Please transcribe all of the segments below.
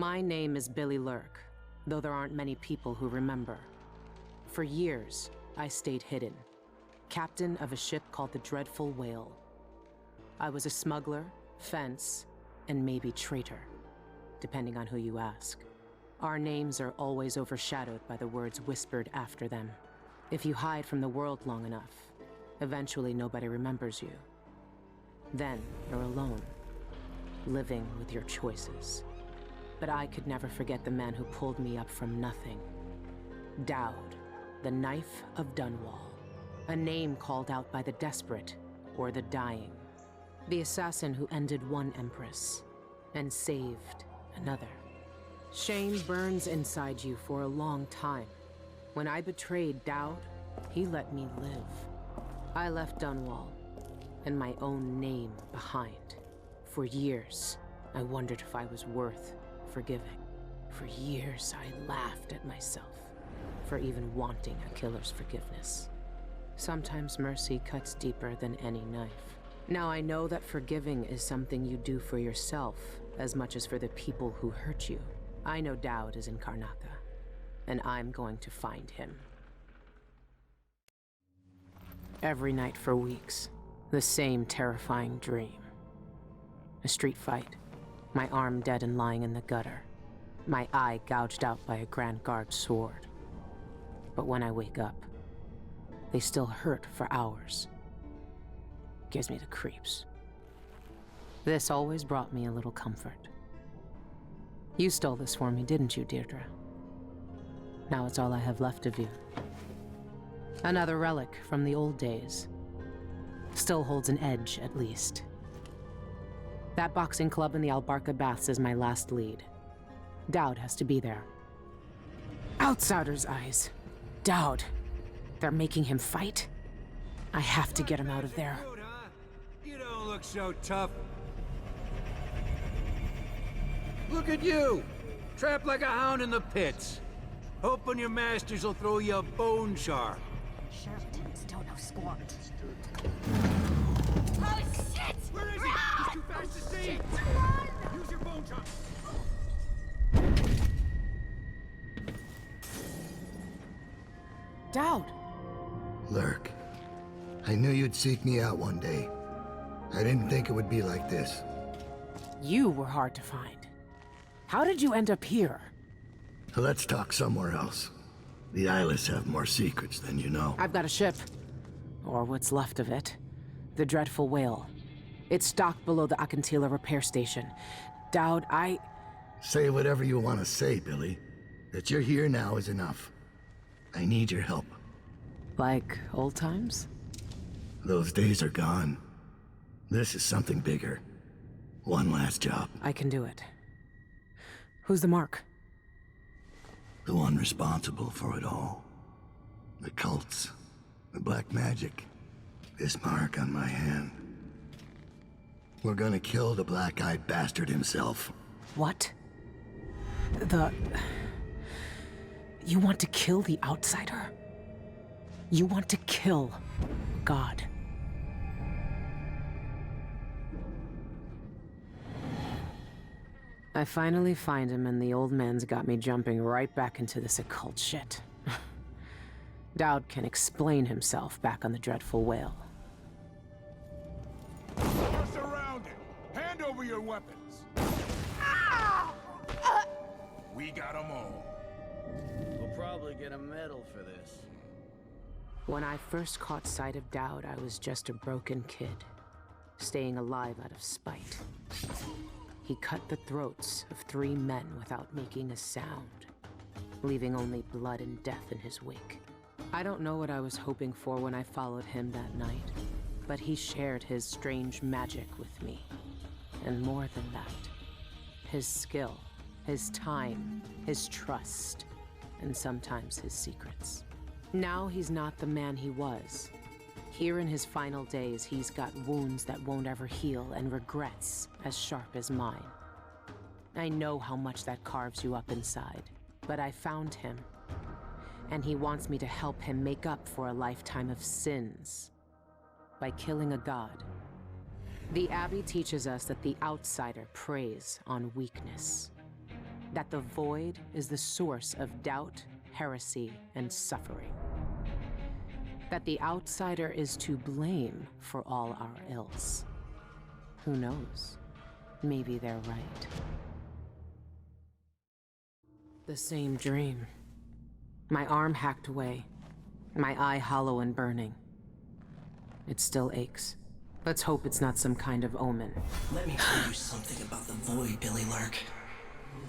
My name is Billy Lurk, though there aren't many people who remember. For years, I stayed hidden, captain of a ship called the Dreadful Whale. I was a smuggler, fence, and maybe traitor, depending on who you ask. Our names are always overshadowed by the words whispered after them. If you hide from the world long enough, eventually nobody remembers you. Then you're alone, living with your choices. But I could never forget the man who pulled me up from nothing. Dowd, the Knife of Dunwall. A name called out by the desperate or the dying. The assassin who ended one empress and saved another. Shame burns inside you for a long time. When I betrayed Dowd, he let me live. I left Dunwall and my own name behind. For years, I wondered if I was worth forgiving. For years, I laughed at myself for even wanting a killer's forgiveness. Sometimes mercy cuts deeper than any knife. Now I know that forgiving is something you do for yourself as much as for the people who hurt you. I know Dowd is in Karnaca, and I'm going to find him. Every night for weeks, the same terrifying dream. A street fight, my arm dead and lying in the gutter, my eye gouged out by a Grand Guard sword. But when I wake up, they still hurt for hours. Gives me the creeps. This always brought me a little comfort. You stole this for me, didn't you, Deirdre? Now it's all I have left of you. Another relic from the old days. Still holds an edge, at least. That boxing club in the Albarca Baths is my last lead. Dowd has to be there. Outsider's eyes. Dowd. They're making him fight? I have to get him out of there. You don't look so tough. Look at you! Trapped like a hound in the pits. Hoping your masters will throw you a bone char. Charlatans don't know squat. Oh shit! Where is he? He's too fast to see! Use your bone char! Dowd! Lurk, I knew you'd seek me out one day. I didn't think it would be like this. You were hard to find. How did you end up here? Let's talk somewhere else. The Eyeless have more secrets than you know. I've got a ship. Or what's left of it. The Dreadful Whale. It's docked below the Akantila repair station. Dowd, Say whatever you want to say, Billy. That you're here now is enough. I need your help. Like old times? Those days are gone. This is something bigger. One last job. I can do it. Who's the mark? The one responsible for it all. The cults. The black magic. This mark on my hand. We're gonna kill the black-eyed bastard himself. What? You want to kill the outsider? You want to kill God? I finally find him, and the old man's got me jumping right back into this occult shit. Dowd can explain himself back on the Dreadful Whale. You're surrounded. Hand over your weapons. We got them all. We'll probably get a medal for this. When I first caught sight of Dowd, I was just a broken kid, staying alive out of spite. He cut the throats of 3 men without making a sound, leaving only blood and death in his wake. I don't know what I was hoping for when I followed him that night, but he shared his strange magic with me. And more than that, his skill, his time, his trust, and sometimes his secrets. Now he's not the man he was. Here in his final days, he's got wounds that won't ever heal and regrets as sharp as mine. I know how much that carves you up inside, but I found him. And he wants me to help him make up for a lifetime of sins by killing a god. The Abbey teaches us that the outsider preys on weakness. That the void is the source of doubt, heresy, and suffering. That the outsider is to blame for all our ills. Who knows? Maybe they're right. The same dream. My arm hacked away. My eye hollow and burning. It still aches. Let's hope it's not some kind of omen. Let me tell you something about the void, Billy Lurk.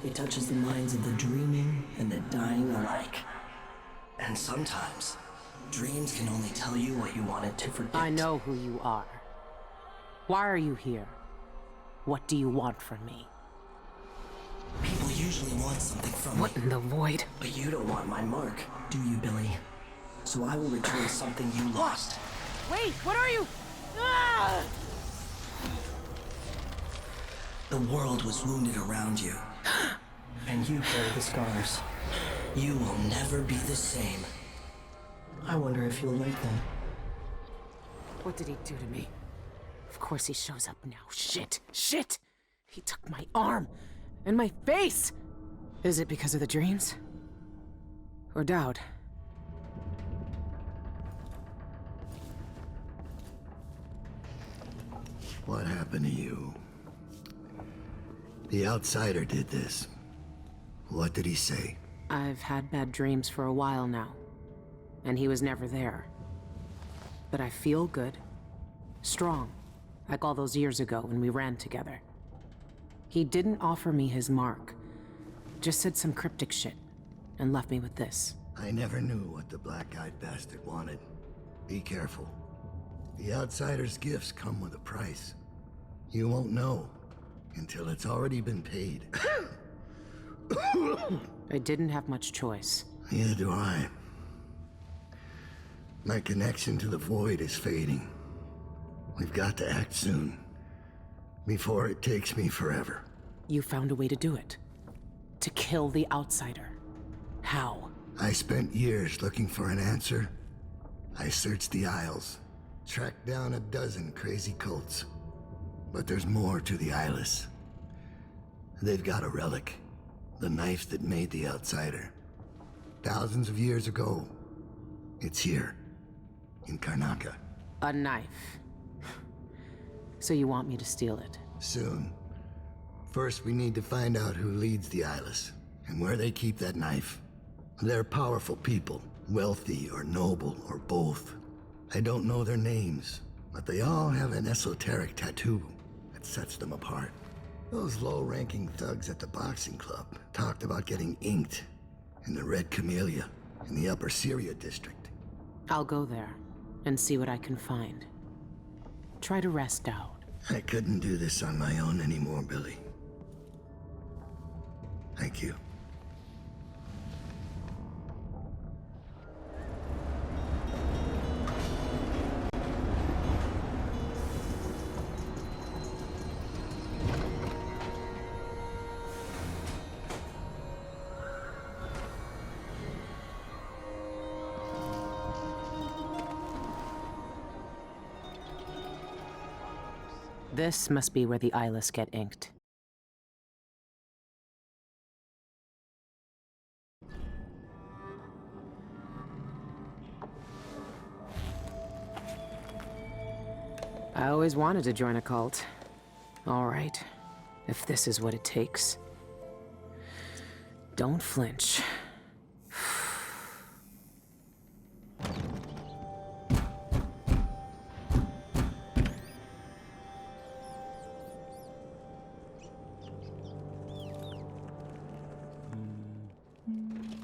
It touches the minds of the dreaming and the dying alike. And sometimes, dreams can only tell you what you wanted to forget. I know who you are. Why are you here? What do you want from me? People usually want something from What me. in the void? But you don't want my mark, do you, Billy? So I will return something you lost. Wait, what are you? Ah! The world was wounded around you. And you carry the scars. You will never be the same. I wonder if you'll like that. What did he do to me? Of course he shows up now. Shit! Shit! He took my arm! And my face! Is it because of the dreams? Or doubt? What happened to you? The outsider did this. What did he say? I've had bad dreams for a while now. And he was never there. But I feel good. Strong. Like all those years ago when we ran together. He didn't offer me his mark. Just said some cryptic shit. And left me with this. I never knew what the black-eyed bastard wanted. Be careful. The outsider's gifts come with a price. You won't know until it's already been paid. I didn't have much choice. Neither do I. My connection to the void is fading. We've got to act soon. Before it takes me forever. You found a way to do it. To kill the outsider. How? I spent years looking for an answer. I searched the Isles. Tracked down a dozen crazy cults. But there's more to the Eyeless. They've got a relic. The knife that made the outsider. Thousands of years ago. It's here. In Karnaca. A knife. So you want me to steal it? Soon. First, we need to find out who leads the Eyeless. And where they keep that knife. They're powerful people. Wealthy or noble or both. I don't know their names. But they all have an esoteric tattoo that sets them apart. Those low-ranking thugs at the boxing club talked about getting inked in the Red Camellia in the Upper Syria district. I'll go there and see what I can find. Try to rest out. I couldn't do this on my own anymore, Billy. Thank you. This must be where the Eyeless get inked. I always wanted to join a cult. All right, if this is what it takes. Don't flinch.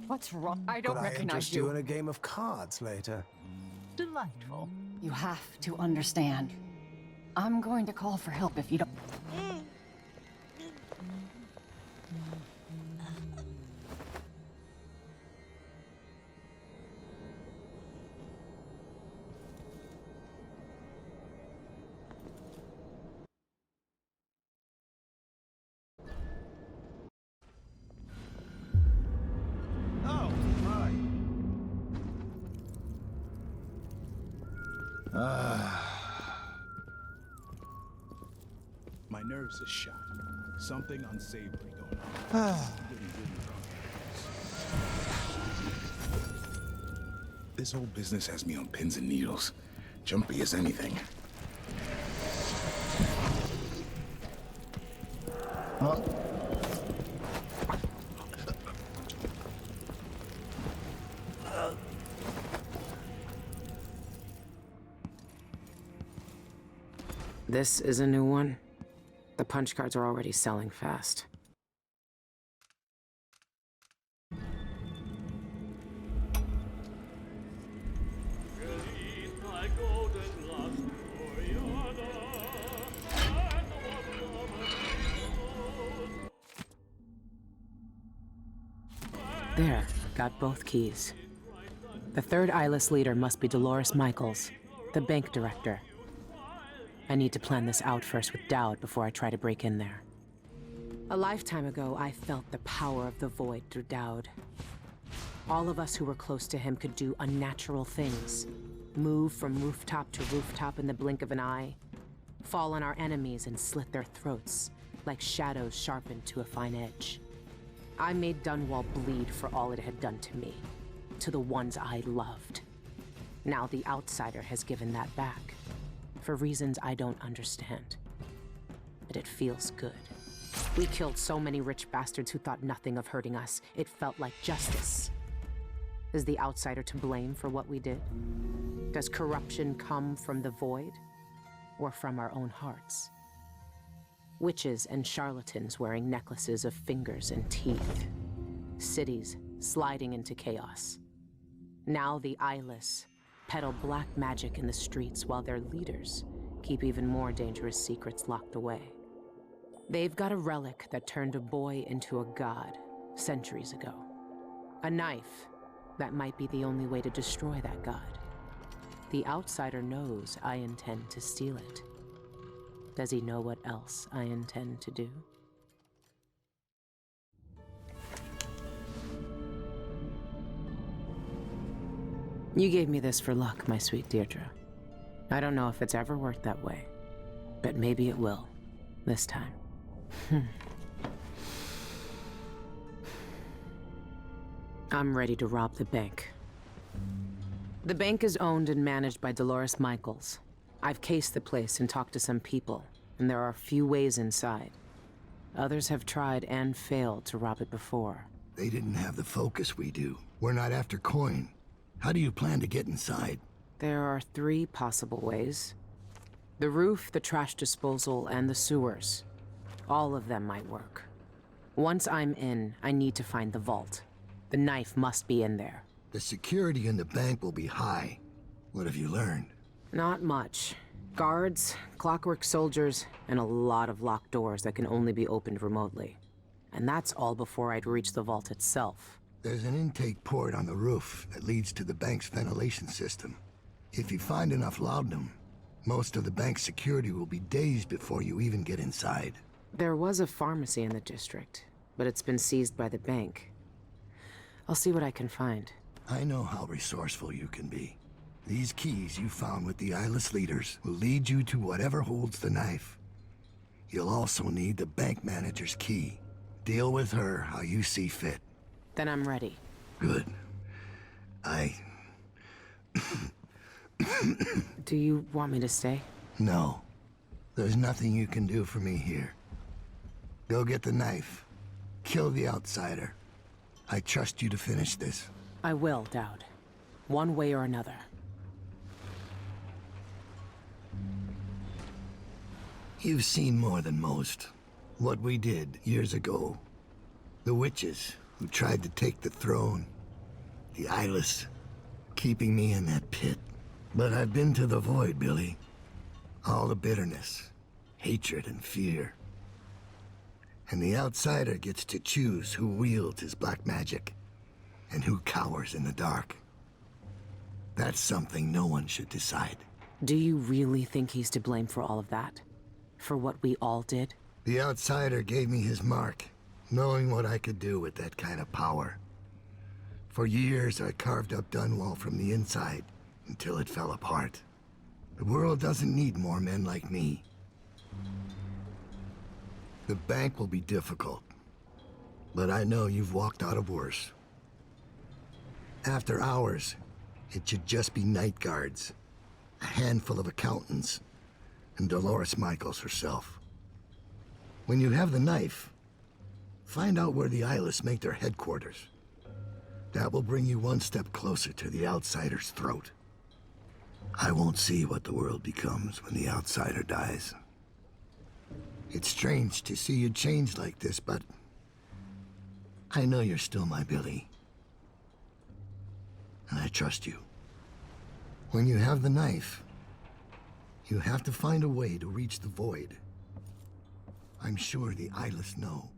What's wrong? I don't Could I recognize interest you. you in a game of cards later? Delightful. You have to understand. I'm going to call for help if you don't. Oh, hi. My nerves are shot. Something unsavory going on. This whole business has me on pins and needles. Jumpy as anything. Huh? This is a new one. The punch cards are already selling fast. There, got both keys. The third eyeless leader must be Dolores Michaels, the bank director. I need to plan this out first with Dowd before I try to break in there. A lifetime ago, I felt the power of the Void through Dowd. All of us who were close to him could do unnatural things. Move from rooftop to rooftop in the blink of an eye. Fall on our enemies and slit their throats, like shadows sharpened to a fine edge. I made Dunwall bleed for all it had done to me, to the ones I loved. Now the Outsider has given that back, for reasons I don't understand. But it feels good. We killed so many rich bastards who thought nothing of hurting us. It felt like justice. Is the Outsider to blame for what we did? Does corruption come from the Void, or from our own hearts? Witches and charlatans wearing necklaces of fingers and teeth. Cities sliding into chaos. Now the eyeless peddle black magic in the streets while their leaders keep even more dangerous secrets locked away. They've got a relic that turned a boy into a god centuries ago. A knife that might be the only way to destroy that god. The Outsider knows I intend to steal it. Does he know what else I intend to do? You gave me this for luck, my sweet Deirdre. I don't know if it's ever worked that way, but maybe it will, this time. I'm ready to rob the bank. The bank is owned and managed by Dolores Michaels. I've cased the place and talked to some people, and there are few ways inside. Others have tried and failed to rob it before. They didn't have the focus we do. We're not after coin. How do you plan to get inside? There are 3 possible ways. The roof, the trash disposal, and the sewers. All of them might work. Once I'm in, I need to find the vault. The knife must be in there. The security in the bank will be high. What have you learned? Not much. Guards, clockwork soldiers, and a lot of locked doors that can only be opened remotely. And that's all before I'd reach the vault itself. There's an intake port on the roof that leads to the bank's ventilation system. If you find enough laudanum, most of the bank's security will be dazed before you even get inside. There was a pharmacy in the district, but it's been seized by the bank. I'll see what I can find. I know how resourceful you can be. These keys you found with the eyeless leaders will lead you to whatever holds the knife. You'll also need the bank manager's key. Deal with her how you see fit. Then I'm ready. Good. Do you want me to stay? No. There's nothing you can do for me here. Go get the knife. Kill the Outsider. I trust you to finish this. I will, Dowd. One way or another. You've seen more than most. What we did years ago. The witches who tried to take the throne. The eyeless, keeping me in that pit. But I've been to the Void, Billy. All the bitterness, hatred, and fear. And the Outsider gets to choose who wields his black magic, and who cowers in the dark. That's something no one should decide. Do you really think he's to blame for all of that? For what we all did? The Outsider gave me his mark, knowing what I could do with that kind of power. For years, I carved up Dunwall from the inside, until it fell apart. The world doesn't need more men like me. The bank will be difficult, but I know you've walked out of worse. After hours, It should just be night guards, a handful of accountants, and Dolores Michaels herself. When you have the knife, find out where the Eyeless make their headquarters. That will bring you one step closer to the Outsider's throat. I won't see what the world becomes when the Outsider dies. It's strange to see you change like this, but I know you're still my Billy. And I trust you. When you have the knife, you have to find a way to reach the Void. I'm sure the Eyeless know.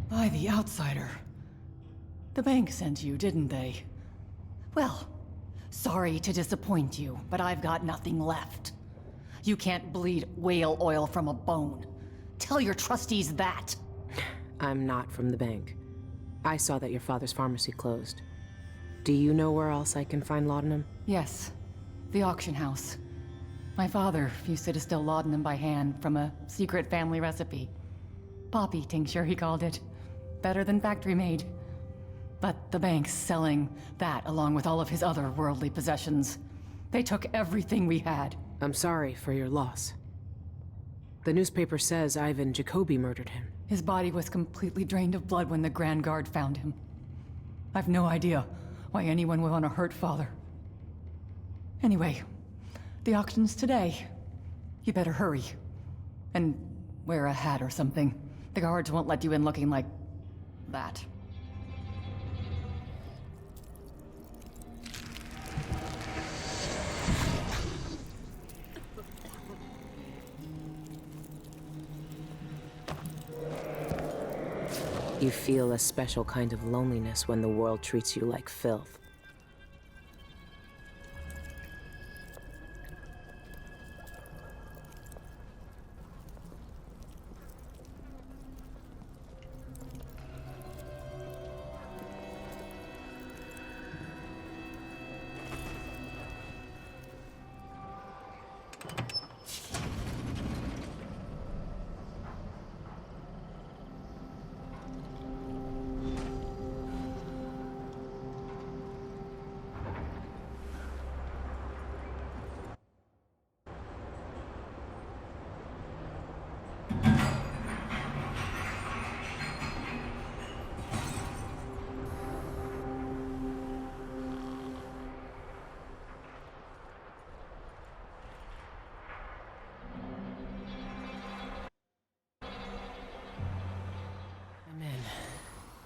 By the Outsider. The bank sent you, didn't they? Well, sorry to disappoint you, but I've got nothing left. You can't bleed whale oil from a bone. Tell your trustees that. I'm not from the bank. I saw that your father's pharmacy closed. Do you know where else I can find laudanum? Yes, the auction house. My father used to distill laudanum by hand from a secret family recipe. Poppy tincture, he called it. Better than factory-made. But the bank's selling that along with all of his other worldly possessions. They took everything we had. I'm sorry for your loss. The newspaper says Ivan Jacobi murdered him. His body was completely drained of blood when the Grand Guard found him. I've no idea why anyone would want to hurt Father. Anyway, the auction's today. You better hurry. And wear a hat or something. The guards won't let you in looking like that. You feel a special kind of loneliness when the world treats you like filth.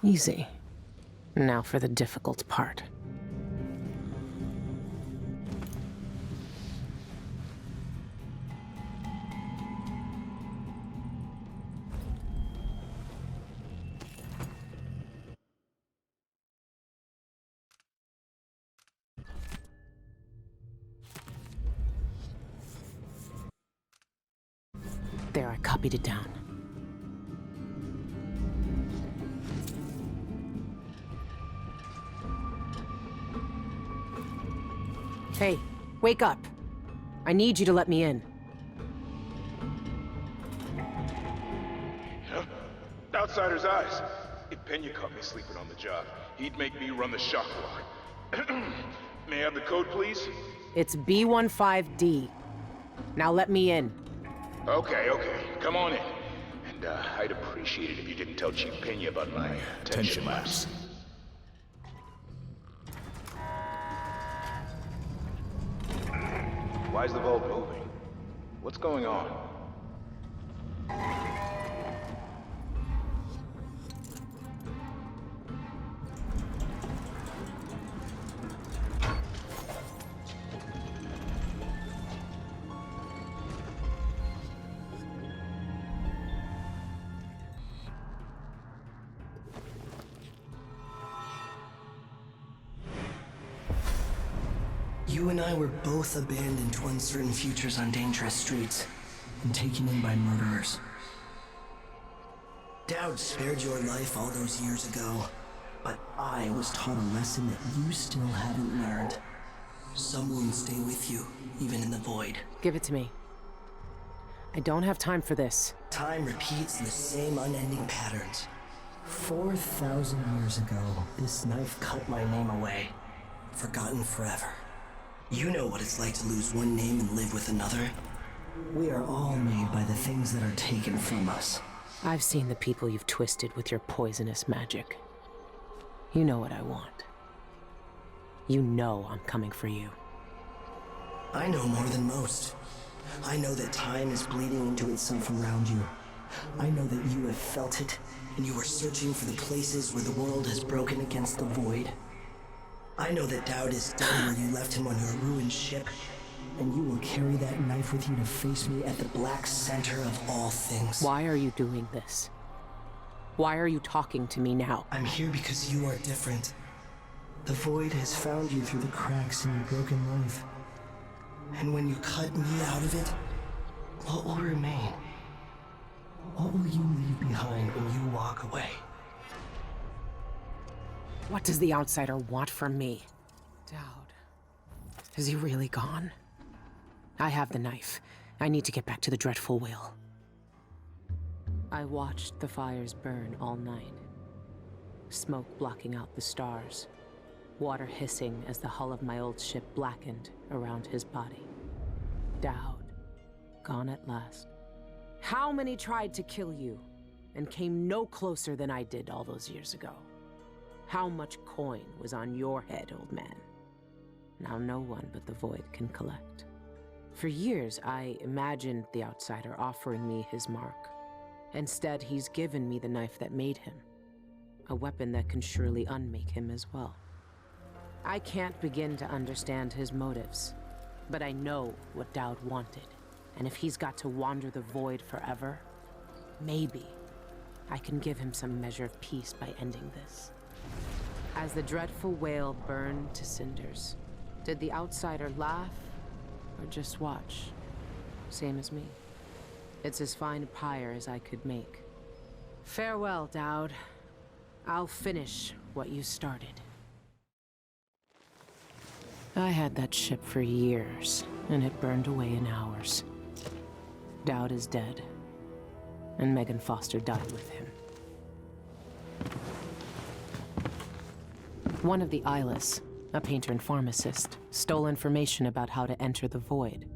Easy. Now for the difficult part. There, I copied it down. Hey, wake up. I need you to let me in. Huh? Outsider's eyes. If Pena caught me sleeping on the job, he'd make me run the shock alarm. May I have the code, please? It's B15D. Now let me in. Okay. Come on in. And, I'd appreciate it if you didn't tell Chief Pena about my tension lapse. Why is the vault moving? What's going on? You and I were both abandoned to uncertain futures on dangerous streets, and taken in by murderers. Dowd spared your life all those years ago, but I was taught a lesson that you still haven't learned. Some wounds stay with you, even in the void. Give it to me. I don't have time for this. Time repeats the same unending patterns. 4,000 years ago, this knife cut my name away. Forgotten forever. You know what it's like to lose one name and live with another. We are all made by the things that are taken from us. I've seen the people you've twisted with your poisonous magic. You know what I want. You know I'm coming for you. I know more than most. I know that time is bleeding into itself around you. I know that you have felt it, and you are searching for the places where the world has broken against the void. I know that Dowd is done where you left him on your ruined ship, and you will carry that knife with you to face me at the black center of all things. Why are you doing this? Why are you talking to me now? I'm here because you are different. The void has found you through the cracks in your broken life. And when you cut me out of it, what will remain? What will you leave behind when you walk away? What does the outsider want from me? Dowd. Is he really gone? I have the knife. I need to get back to the dreadful whale. I watched the fires burn all night. Smoke blocking out the stars. Water hissing as the hull of my old ship blackened around his body. Dowd, gone at last. How many tried to kill you and came no closer than I did all those years ago? How much coin was on your head, old man? Now no one but the void can collect. For years, I imagined the outsider offering me his mark. Instead, he's given me the knife that made him. A weapon that can surely unmake him as well. I can't begin to understand his motives, but I know what Dowd wanted. And if he's got to wander the void forever, maybe I can give him some measure of peace by ending this. As the dreadful whale burned to cinders, did the outsider laugh or just watch? Same as me. It's as fine a pyre as I could make. Farewell, Dowd. I'll finish what you started. I had that ship for years, and it burned away in hours. Dowd is dead, and Megan Foster died with him. One of the Eyeless, a painter and pharmacist, stole information about how to enter the void.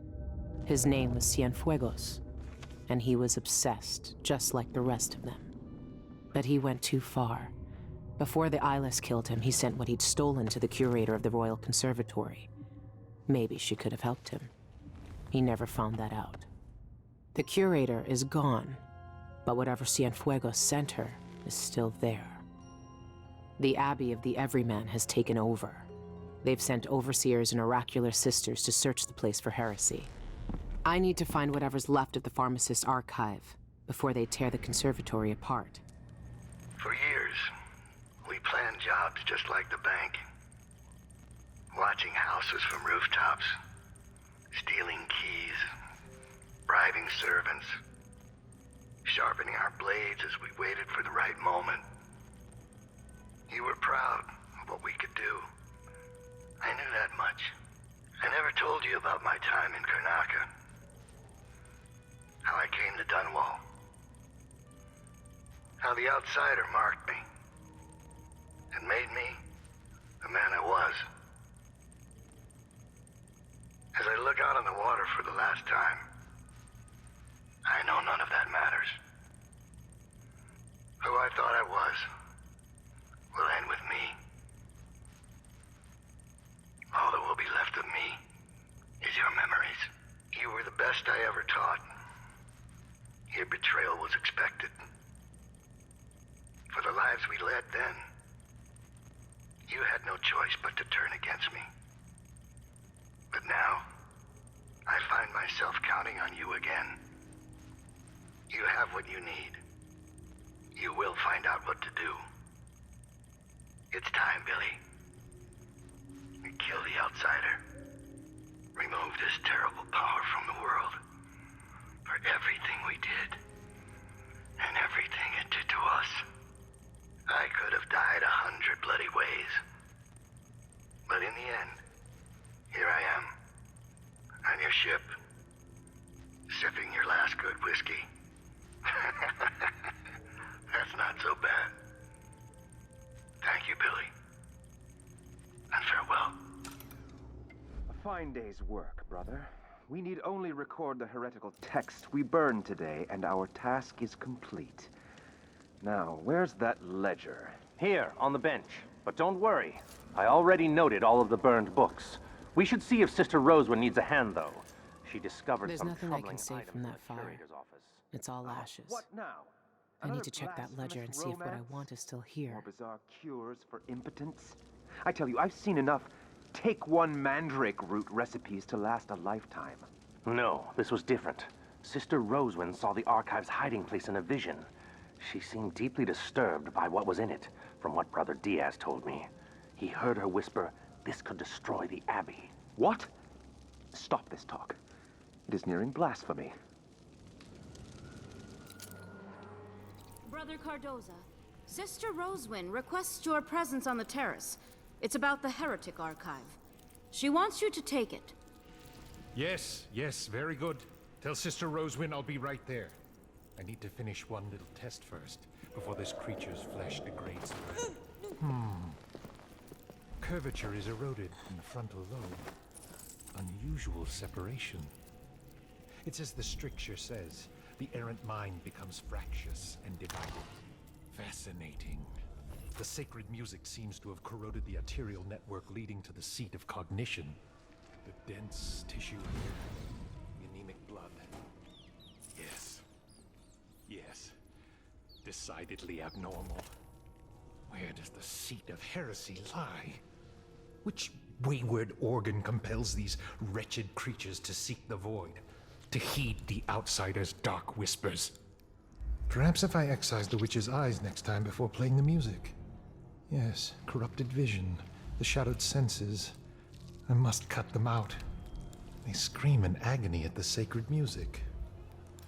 His name was Cienfuegos, and he was obsessed, just like the rest of them. But he went too far. Before the Eyeless killed him, he sent what he'd stolen to the curator of the Royal Conservatory. Maybe she could have helped him. He never found that out. The curator is gone, but whatever Cienfuegos sent her is still there. The Abbey of the Everyman has taken over. They've sent overseers and oracular sisters to search the place for heresy. I need to find whatever's left of the pharmacist's archive before they tear the conservatory apart. For years, we planned jobs just like the bank. Watching houses from rooftops, stealing keys, bribing servants, sharpening our blades as we waited for the right moment. You were proud of what we could do. I knew that much. I never told you about my time in Karnaca. How I came to Dunwall. How the outsider marked me and made me the man I was. As I look out on the water for the last time, I know none of that matters. Who I thought I was will end with me. All that will be left of me is your memories. You were the best I ever taught. Your betrayal was expected. For the lives we led then, you had no choice but to turn against me. But now, I find myself counting on you again. You have what you need. You will find out what to do. It's time, Billy. We kill the outsider. Remove this terrible power from the world. For everything we did, and everything it did to us. I could have died 100 bloody ways. But in the end, here I am, on your ship, sipping your last good whiskey. That's not so bad. Thank you, Billy. And farewell. A fine day's work, brother. We need only record the heretical text we burned today, and our task is complete. Now, where's that ledger? Here, on the bench. But don't worry. I already noted all of the burned books. We should see if Sister Rosewyn needs a hand, though. She discovered There's some nothing I troubling can say items from in that the fire. curator's office. It's all ashes. What now? I need Another to check that ledger and blasphemous see if what I romance? want is still here. More bizarre cures for impotence? I tell you, I've seen enough take one mandrake root recipes to last a lifetime. No, this was different. Sister Rosewyn saw the archive's hiding place in a vision. She seemed deeply disturbed by what was in it, from what Brother Diaz told me. He heard her whisper, this could destroy the Abbey. What? Stop this talk. It is nearing blasphemy. Brother Cardoza, Sister Rosewyn requests your presence on the terrace. It's about the Heretic Archive. She wants you to take it. Yes, very good. Tell Sister Rosewyn I'll be right there. I need to finish one little test first, before this creature's flesh degrades. Curvature is eroded in the frontal lobe. Unusual separation. It's as the stricture says, the errant mind becomes fractious and divided. Fascinating. The sacred music seems to have corroded the arterial network leading to the seat of cognition. The dense tissue here, the anemic blood. Yes. Decidedly abnormal. Where does the seat of heresy lie? Which wayward organ compels these wretched creatures to seek the void, to heed the outsider's dark whispers? Perhaps if I excise the witch's eyes next time before playing the music. Yes, corrupted vision, the shadowed senses. I must cut them out. They scream in agony at the sacred music.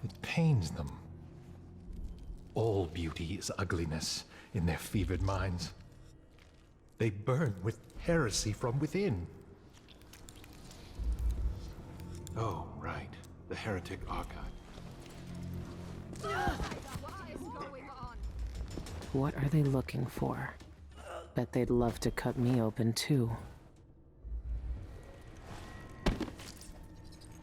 It pains them. All beauty is ugliness in their fevered minds. They burn with heresy from within. Oh, right. The Heretic Archive. What are they looking for? Bet they'd love to cut me open, too.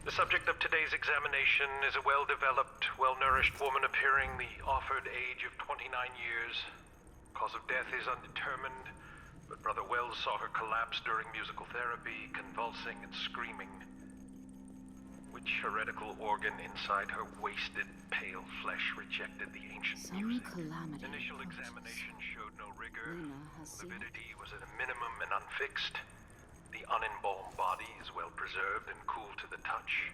The subject of today's examination is a well-developed, well-nourished woman appearing the offered age of 29 years. Cause of death is undetermined, but Brother Wells saw her collapse during musical therapy, convulsing and screaming. Which heretical organ inside her wasted, pale flesh rejected the ancient music? Calamity. Initial examination showed no rigor. Luna has seen Lividity was at a minimum and unfixed. The unembalmed body is well preserved and cool to the touch.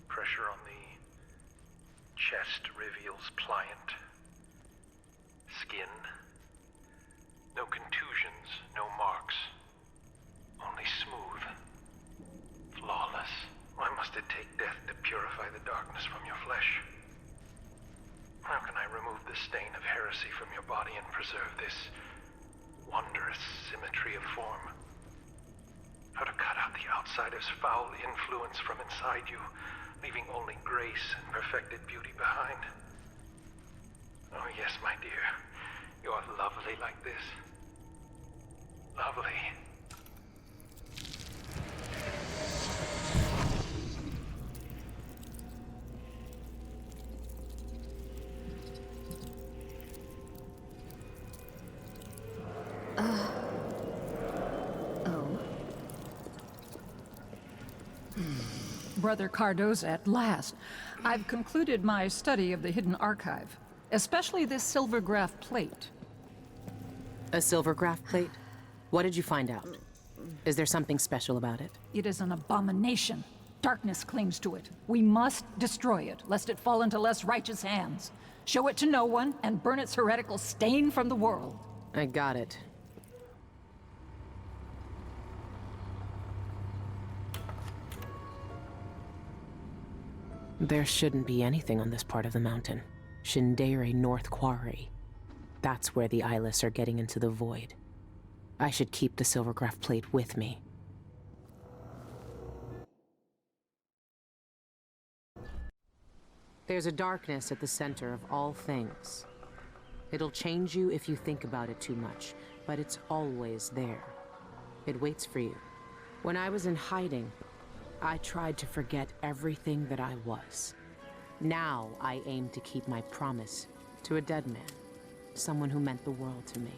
Pressure on the chest reveals pliant skin. No contusions, no marks. Only smooth. Flawless. Why must it take death to purify the darkness from your flesh? How can I remove the stain of heresy from your body and preserve this wondrous symmetry of form? How to cut out the outsider's foul influence from inside you, leaving only grace and perfected beauty behind. Oh yes, my dear. You are lovely like this. Lovely. Brother Cardoza, at last. I've concluded my study of the hidden archive, especially this silvergraph plate. A silvergraph plate? What did you find out? Is there something special about it? It is an abomination. Darkness clings to it. We must destroy it, lest it fall into less righteous hands. Show it to no one, and burn its heretical stain from the world. I got it. There shouldn't be anything on this part of the mountain. Shindere North Quarry. That's where the eyeless are getting into the void. I should keep the Silvergraph plate with me. There's a darkness at the center of all things. It'll change you if you think about it too much, but it's always there. It waits for you. When I was in hiding, I tried to forget everything that I was. Now I aim to keep my promise to a dead man, someone who meant the world to me.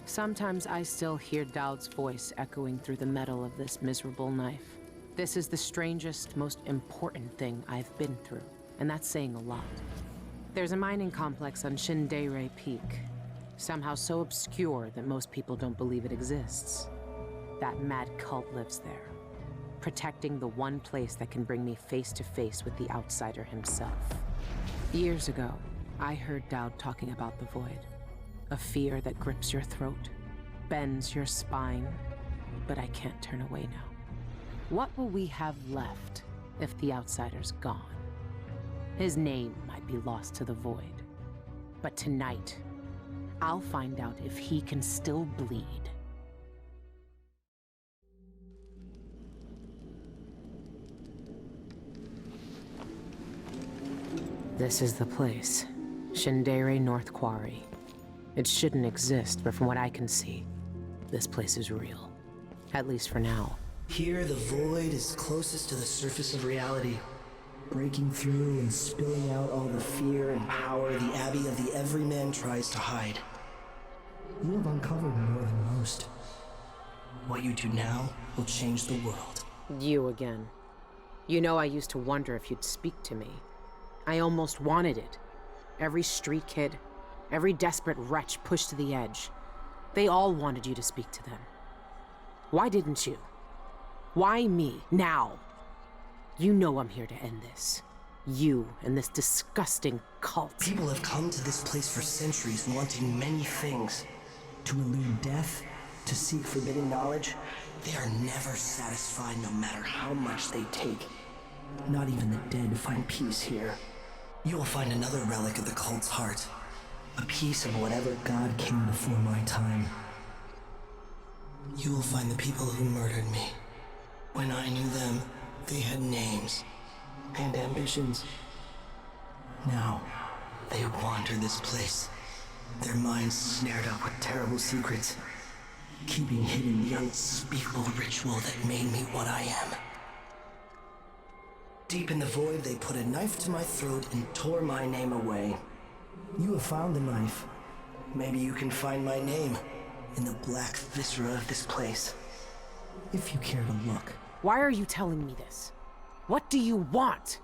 Sometimes I still hear Dowd's voice echoing through the metal of this miserable knife. This is the strangest, most important thing I've been through, and that's saying a lot. There's a mining complex on Shindeire Peak, somehow so obscure that most people don't believe it exists. That mad cult lives there, protecting the one place that can bring me face to face with the outsider himself. Years ago, I heard Dowd talking about the void. A fear that grips your throat, bends your spine, but I can't turn away now. What will we have left if the outsider's gone? His name might be lost to the void, but tonight, I'll find out if he can still bleed. This is the place. Shindeire North Quarry. It shouldn't exist, but from what I can see, this place is real. At least for now. Here, the void is closest to the surface of reality, breaking through and spilling out all the fear and power the Abbey of the Everyman tries to hide. You have uncovered more than most. What you do now will change the world. You again. You know, I used to wonder if you'd speak to me. I almost wanted it. Every street kid, every desperate wretch pushed to the edge. They all wanted you to speak to them. Why didn't you? Why me, now? You know I'm here to end this. You and this disgusting cult. People have come to this place for centuries wanting many things. To elude death, to seek forbidden knowledge. They are never satisfied no matter how much they take. Not even the dead find peace here. You will find another relic of the cult's heart. A piece of whatever god came before my time. You will find the people who murdered me. When I knew them, they had names and ambitions. Now, they wander this place, their minds snared up with terrible secrets, keeping hidden the unspeakable ritual that made me what I am. Deep in the void, they put a knife to my throat and tore my name away. You have found the knife. Maybe you can find my name in the black viscera of this place. If you care to look. Why are you telling me this? What do you want?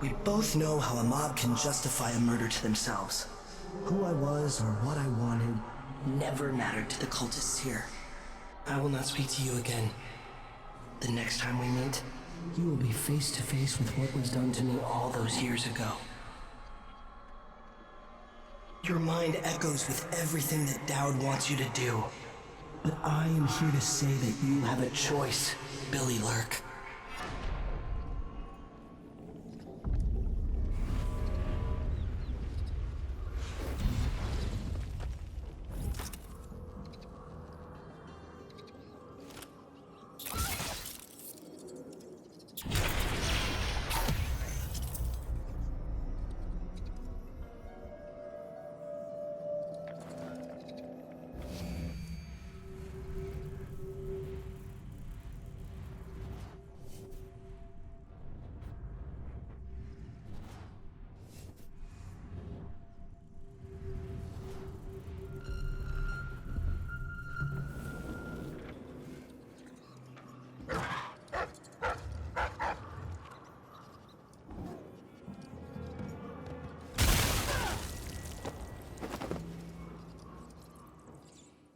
We both know how a mob can justify a murder to themselves. Who I was or what I wanted never mattered to the cultists here. I will not speak to you again. The next time we meet, you will be face to face with what was done to me all those years ago. Your mind echoes with everything that Dowd wants you to do. But I am here to say that you have a choice, Billy Lurk.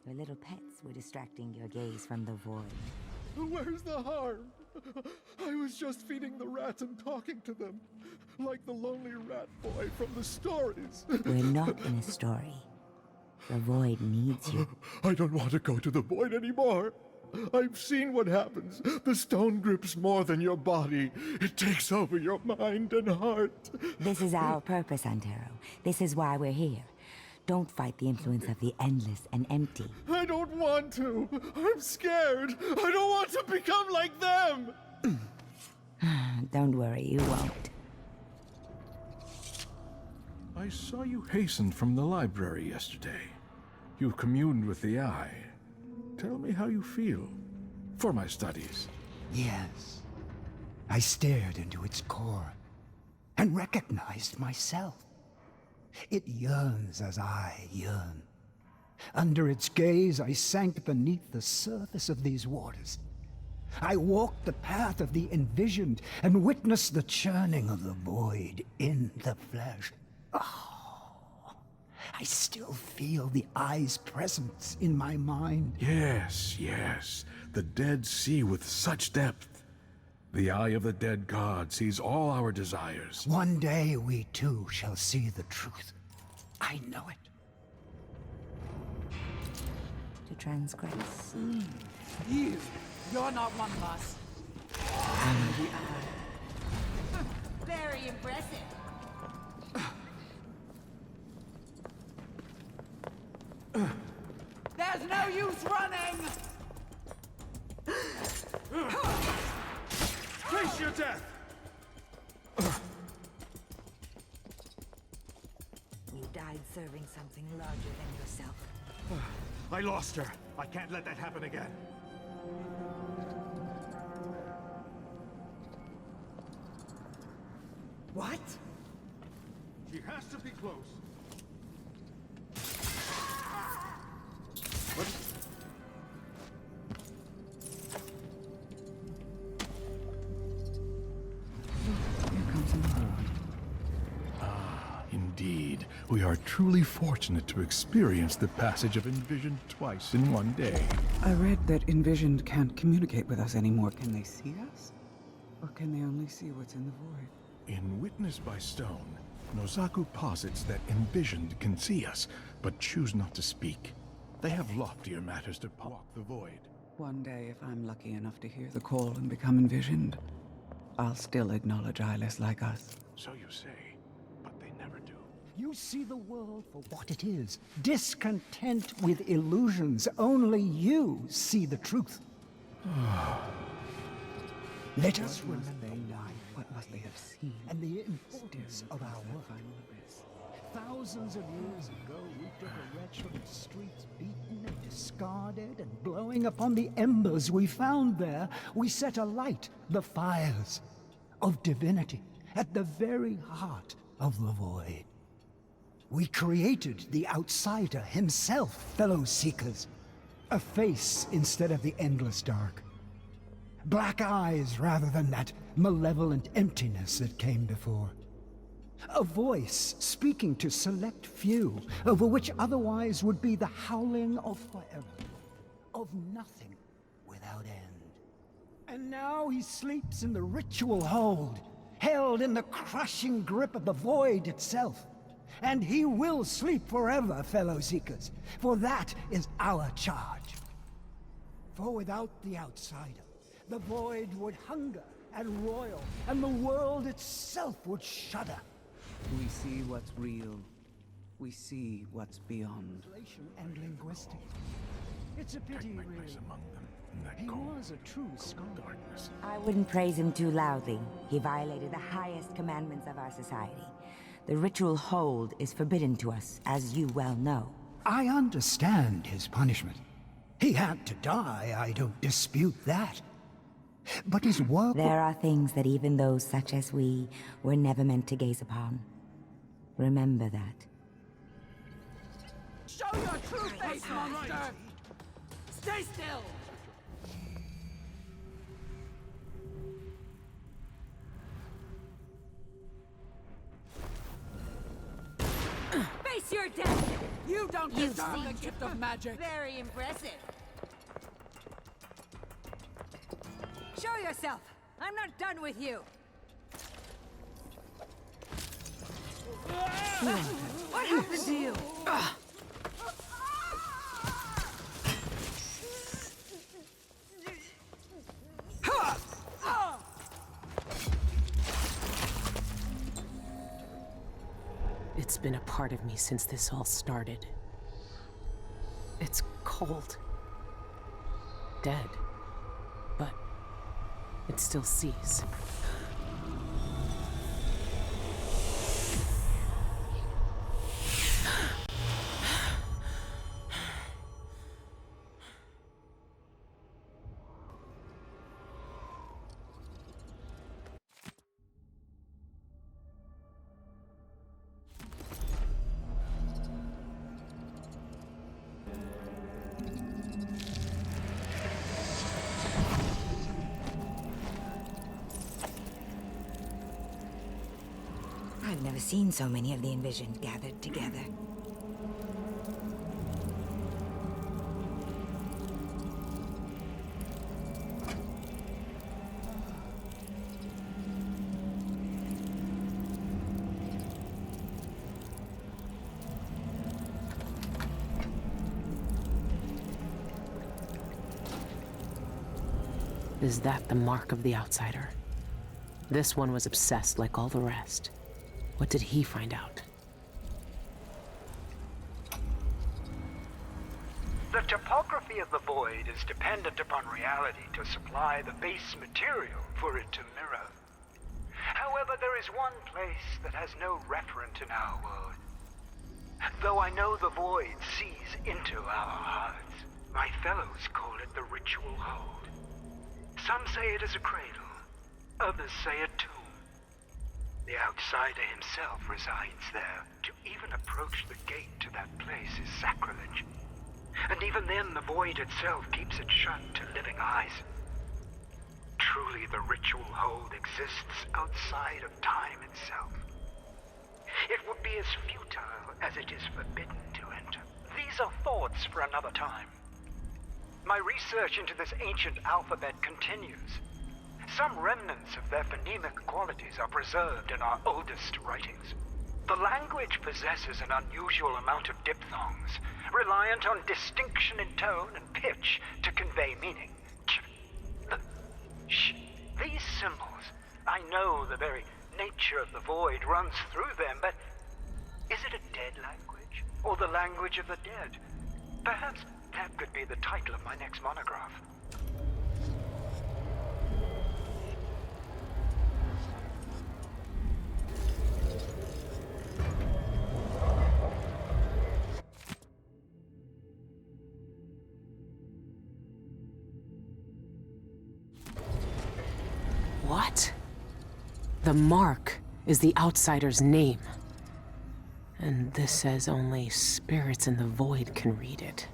Your little pets were distracting your gaze from the void. Where's the harm? I was just feeding the rats and talking to them, like the lonely rat boy from the stories. We're not in a story. The void needs you. I don't want to go to the void anymore. I've seen what happens. The stone grips more than your body. It takes over your mind and heart. This is our purpose, Antero. This is why we're here. Don't fight the influence of the endless and empty. I don't want to. I'm scared. I don't want to become like them. Don't worry, you won't. I saw you hasten from the library yesterday. You communed with the Eye. Tell me how you feel. For my studies. Yes. I stared into its core and recognized myself. It yearns as I yearn. Under its gaze, I sank beneath the surface of these waters. I walked the path of the envisioned and witnessed the churning of the void in the flesh. Oh, I still feel the Eye's presence in my mind. Yes, yes. The dead see with such depth. The Eye of the dead god sees all our desires. One day we too shall see the truth. I know it. To transgress. You're not one of us. Very impressive. There's no use running! Face your death! You died serving something larger than yourself. I lost her. I can't let that happen again. What? She has to be close. Indeed, we are truly fortunate to experience the passage of Envisioned twice in one day. I read that Envisioned can't communicate with us anymore. Can they see us? Or can they only see what's in the void? In Witness by Stone, Nozaku posits that Envisioned can see us, but choose not to speak. They have loftier matters to walk the void. One day, if I'm lucky enough to hear the call and become Envisioned, I'll still acknowledge eyeless like us. So you say. You see the world for what it is, discontent with illusions. Only you see the truth. Let us remember why. What must they have seen? And the importance of our work. Thousands of years ago, we took a wretch from the streets, beaten and discarded, and blowing upon the embers we found there, we set alight the fires of divinity at the very heart of the void. We created the outsider himself, fellow seekers. A face instead of the endless dark. Black eyes rather than that malevolent emptiness that came before. A voice speaking to select few, over which otherwise would be the howling of forever. Of nothing without end. And now he sleeps in the ritual hold, held in the crushing grip of the void itself. And he will sleep forever, fellow seekers, for that is our charge. For without the outsider, the void would hunger and roil, and the world itself would shudder. We see what's real. We see what's beyond. Translation and linguistics. It's a pity, really. Among them, in that He cold, was a true scholar. darkness. I wouldn't praise him too loudly. He violated the highest commandments of our society. The ritual hold is forbidden to us, as you well know. I understand his punishment. He had to die, I don't dispute that. But his work... There are things that even those such as we were never meant to gaze upon. Remember that. Show your true face, monster! Stay still! Face your death! You don't You deserve seem the gift of magic! Very impressive. Show yourself! I'm not done with you! What happened to you? It's It's been a part of me since this all started. It's cold. Dead. But it still sees. I've never seen so many of the Envisioned gathered together. Is that the mark of the outsider? This one was obsessed like all the rest. What did he find out? The topography of the void is dependent upon reality to supply the base material for it to mirror. However, there is one place that has no referent in our world. Though I know the void sees into our hearts, my fellows call it the ritual hold. Some say it is a cradle, others say a tomb. The outsider himself resides there. To even approach the gate to that place is sacrilege. And even then, the void itself keeps it shut to living eyes. Truly, the ritual hold exists outside of time itself. It would be as futile as it is forbidden to enter. These are thoughts for another time. My research into this ancient alphabet continues. Some remnants of their phonemic qualities are preserved in our oldest writings. The language possesses an unusual amount of diphthongs, reliant on distinction in tone and pitch to convey meaning. These symbols, I know the very nature of the void runs through them, but is it a dead language, or the language of the dead? Perhaps that could be the title of my next monograph. What? The mark is the outsider's name. And this says only spirits in the void can read it.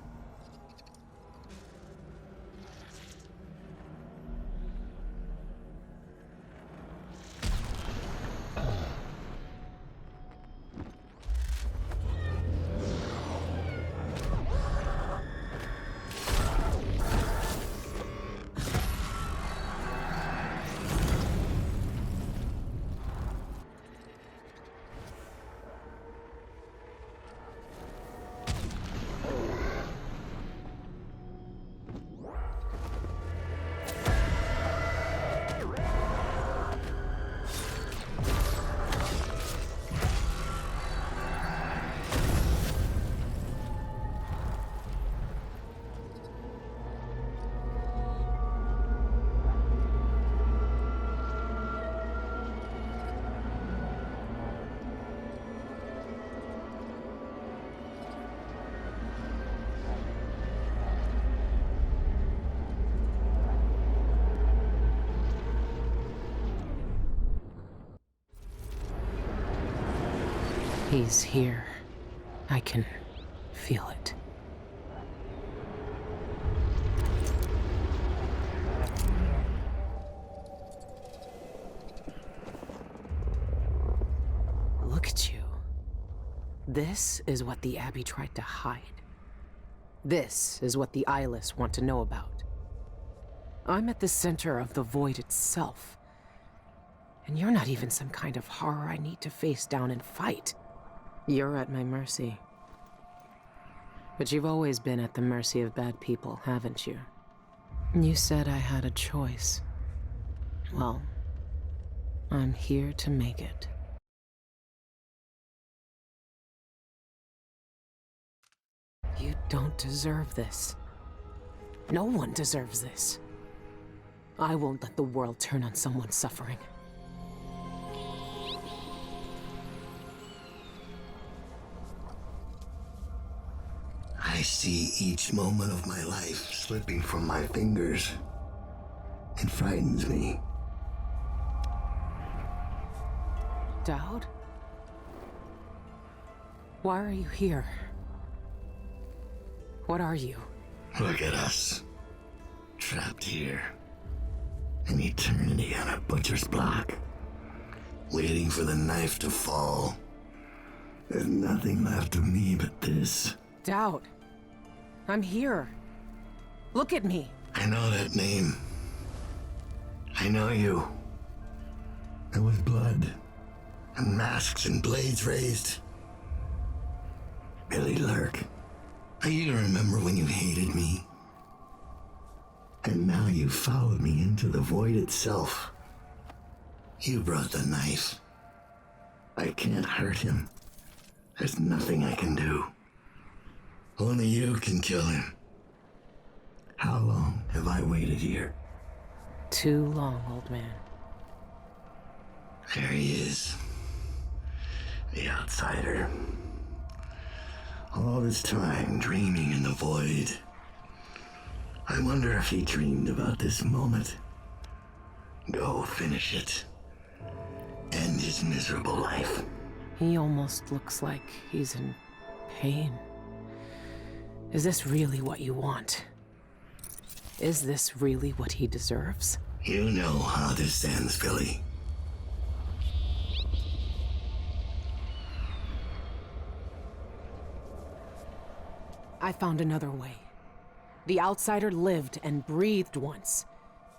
He's here. I can feel it. Look at you. This is what the Abbey tried to hide. This is what the eyeless want to know about. I'm at the center of the void itself. And you're not even some kind of horror I need to face down and fight. You're at my mercy. But you've always been at the mercy of bad people, haven't you? You said I had a choice. Well, I'm here to make it. don't deserve this. No one deserves this. I won't let the world turn on someone suffering. I see each moment of my life slipping from my fingers. It frightens me. Dowd? Why are you here? What are you? Look at us. Trapped here. An eternity on a butcher's block. Waiting for the knife to fall. There's nothing left of me but this. Dowd. I'm here. Look at me. I know that name. I know you. There was blood. And masks and blades raised. Billy Lurk. I even remember when you hated me. And now you followed me into the void itself. You brought the knife. I can't hurt him. There's nothing I can do. Only you can kill him. How long have I waited here? Too long, old man. There he is. The outsider. All this time dreaming in the void. I wonder if he dreamed about this moment. Go finish it. End his miserable life. He almost looks like he's in pain. Is this really what you want? Is this really what he deserves? You know how this ends, Billy. I found another way. The outsider lived and breathed once.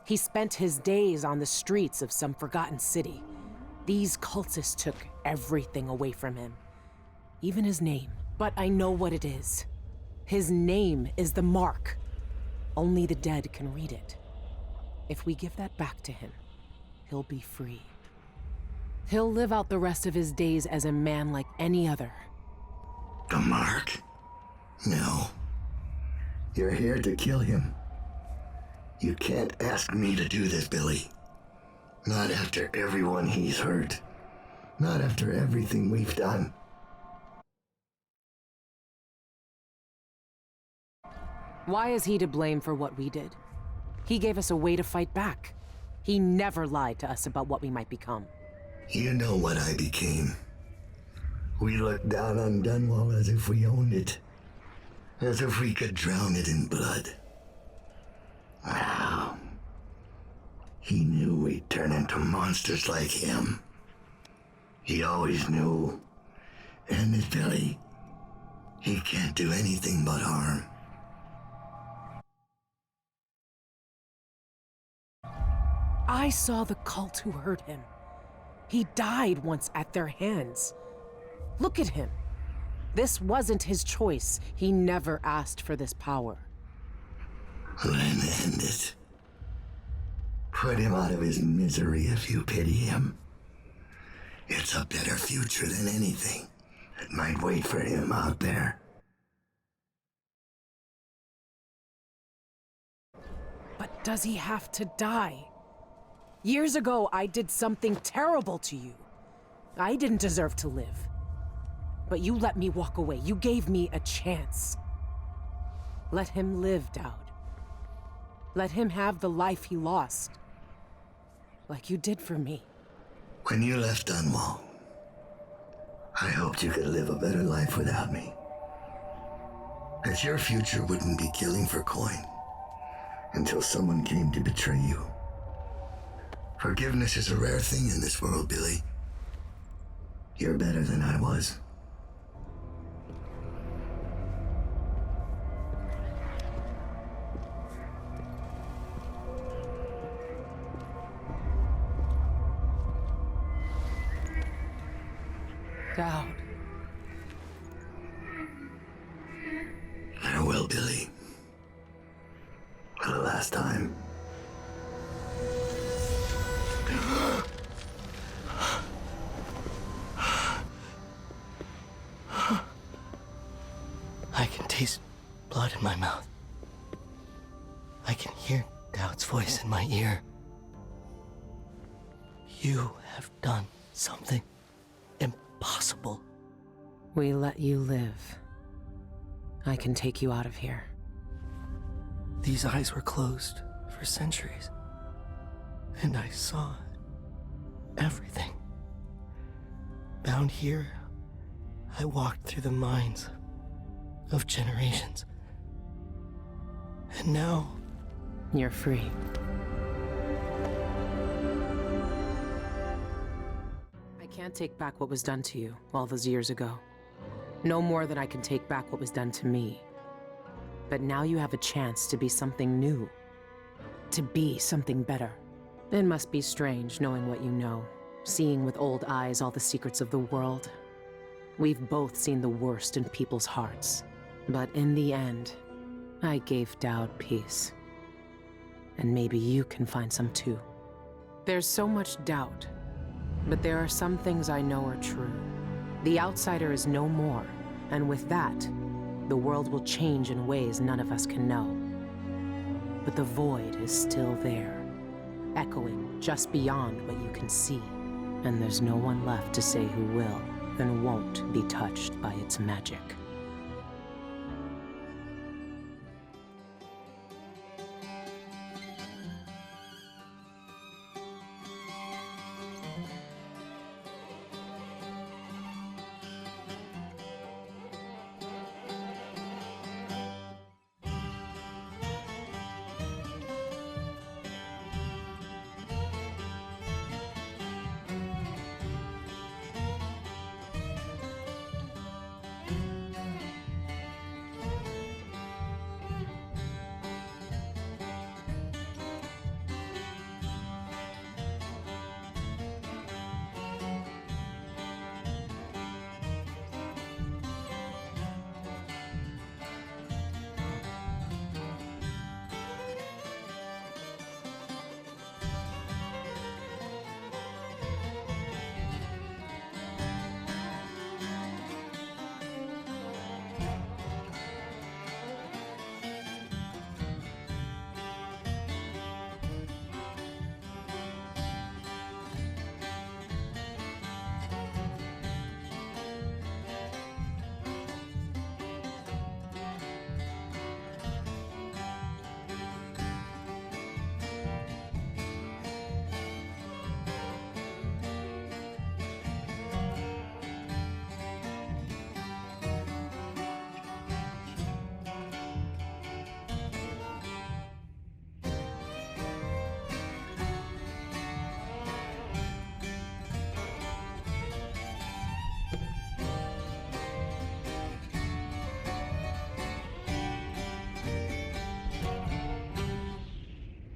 He spent his days on the streets of some forgotten city. These cultists took everything away from him, even his name. But I know what it is. His name is the Mark. Only the dead can read it. If we give that back to him, he'll be free. He'll live out the rest of his days as a man like any other. The Mark? No. You're here to kill him. You can't ask me to do this, Billy. Not after everyone he's hurt. Not after everything we've done. Why is he to blame for what we did? He gave us a way to fight back. He never lied to us about what we might become. You know what I became. We looked down on Dunwall as if we owned it. As if we could drown it in blood. Wow. He knew we'd turn into monsters like him. He always knew. And this Billy, he can't do anything but harm. I saw the cult who hurt him. He died once at their hands. Look at him. This wasn't his choice. He never asked for this power. Then end it. Put him out of his misery if you pity him. It's a better future than anything that might wait for him out there. But does he have to die? Years ago, I did something terrible to you. I didn't deserve to live. But you let me walk away. You gave me a chance. Let him live, Dowd. Let him have the life he lost. Like you did for me. When you left Dunwall, I hoped you could live a better life without me. That your future wouldn't be killing for coin until someone came to betray you. Forgiveness is a rare thing in this world, Billy. You're better than I was. Dowd. Farewell, Billy. For the last time. I can taste I can hear Doubt's voice in my ear. You have done something impossible. We let you live. I can take you out of here. These eyes were closed for centuries, and I saw everything. Bound here, I walked through the minds of generations. And now... You're free. I can't take back what was done to you all those years ago. No more than I can take back what was done to me. But now you have a chance to be something new. To be something better. It must be strange knowing what you know. Seeing with old eyes all the secrets of the world. We've both seen the worst in people's hearts. But in the end, I gave Dowd peace. And maybe you can find some too. There's so much doubt, but there are some things I know are true. The outsider is no more, and with that, the world will change in ways none of us can know. But the void is still there, echoing just beyond what you can see. And there's no one left to say who will and won't be touched by its magic.